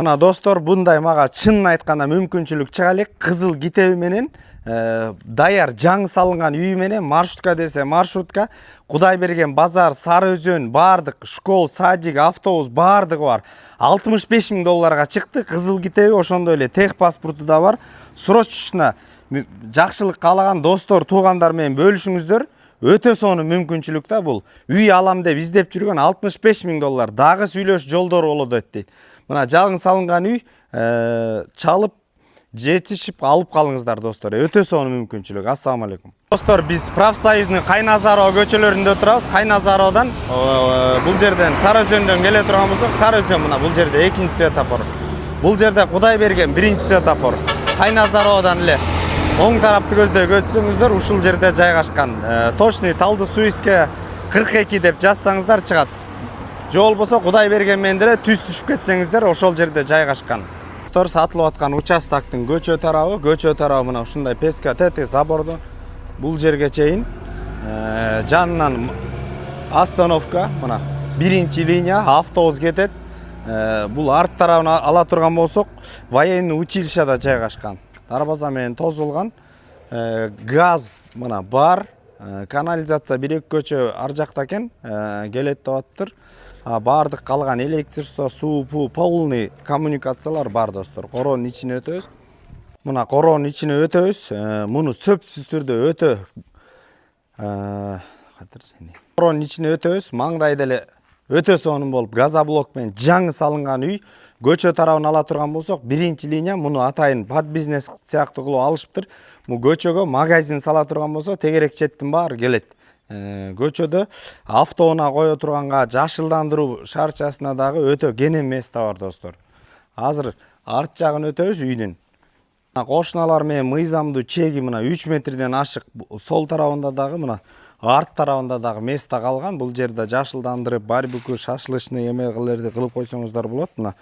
Мына достор, bunday мага чынын айтканда мүмкүнчүлүк чыга элек. Кызыл китеби менен даяр жаңы салынган үй менен маршрутка десе маршрутка, Кудай берген базар, Сары Өзөн, бардык школ, садик, автобус бардыгы бар. $65.000 чыкты. Кызыл китеби, ошондой эле тех паспорту да бар. Срочно жакшылык каалаган достор, туугандар менен бөлүшүңүздөр. Өтө сонун мүмкүнчүлүк да бул. Үй алам деп издеп жүргөн $65.000 дагы сүйлөш жолдору болот дейт. Мына жаңы салынган үй, чалып, жетишип алып калыңыздар достор. Өтө сонун мүмкүнчүлүк. Ассаламу алейкум. Достор, биз Профсоюзный Кайназароо көчөлөрүндө турабыз. Кайназароодан бул жерден Сары Өзөндөн келе турган болсок, Сары Өзөн мына бул жерде экинчи светофор. Бул жерде Кудай берген биринчи светофор. Кайназароодан эле оң тарапты көздөй көтсөңүздөр, ушул жерде жайгашкан. Точный Талды Суиске 42 деп жазсаңыздар чыгат. Же болбосо Кудай берген менен деле түз түшүп кетсеңиздер, ошол жерде жайгашкан. Достор, сатылып аткан участоктун көчө тарабы мына ушундай песка тети забордо. Бул жерге чейин жанынан остановка, мына биринчи линия автобус кетет. Бул арт тарабын ала турган болсок, военный училищеда жайгашкан. Дарбаза менен тозулган. Газ мына бар. Канализация 1-2 көчө ар жакта экен, келет деп атыптыр. Бардык калган электричество, суу, полный коммуникациялар бар достор. Короонун ичине өтөбүз. Мына короонун ичине өтөбүз. Муну сөпсүз түрдө өтө короонун ичине өтөбүз. Маңдайда эле өтө сонун болуп газоблок менен жаңы салынган үй. Көчө тарабын ала турган болсок, биринчи линия муну атайын под бизнес сыяктуу кылып алышыптыр. Бул көчөгө магазин сала турган болсо, тегерек четтин баары келет. Көчөдө автоунаа кое турганга, жашылдандыруу шарчасына дагы өтө кенен место бар достор. Азыр арт жагын өтөбүз үйдүн. Кошуналар менен мыйзамдуу чеги мына 3 метрден ашык. Сол тарабында дагы мына арт тарабында дагы место калган. Бул жерде жашылдандырып, барбекю, шашлычный эмелерди кылып койсоңуздар болот. Мына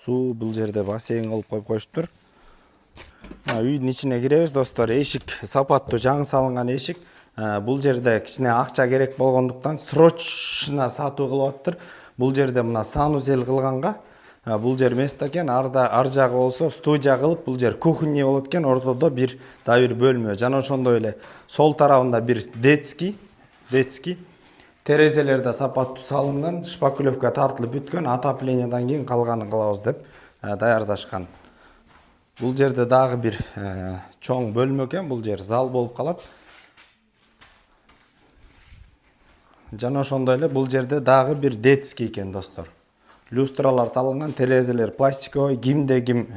суу, бул жерде бассейн кылып коюп коюштур. Үйдүн ичине киребиз достор. Эшик сапаттуу жаңы салынган эшик. Бул жерде кичине акча керек болгондуктан срочно сатуу кылып атыптыр. Бул жерде мына санузел кылганга, бул жер место экен. Ар жагы болсо студия кылып, бул жер кухня болот экен. Ортодо бир бөлмө. Жана ошондой эле сол тарабында бир детский. Терезелер да сапаттуу салынган, шпаклевка тартылып бүткөн, отоплениядан кийин калганын кылабыз деп даярдашкан. Бул жерде дагы бир чоң бөлмө экен. Бул жер зал болуп калат. Жана ошондой эле бул жерде дагы бир детский экен достор. Люстралар талынган, терезелер пластиковый, кимде ким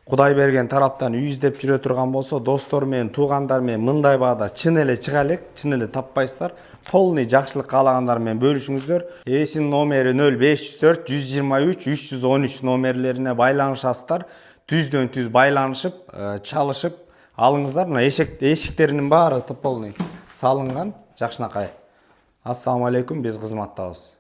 Кудай берген тараптан үй издеп жүрө турган болсо, достор менен, туугандар менен мындай баада чын эле чыга элек, чын эле таппайсыздар. Полный жакшылык каалагандар менен бөлүшүңүздөр. Эсин номери 0504 123 313 номерлерине байланышасыздар. Түздөн түз байланышып, чалышып алыңыздар. Мына эшиктеринин баары полный салынган, жакшынакай. Ассаламу алейкум, биз кызматтабыз.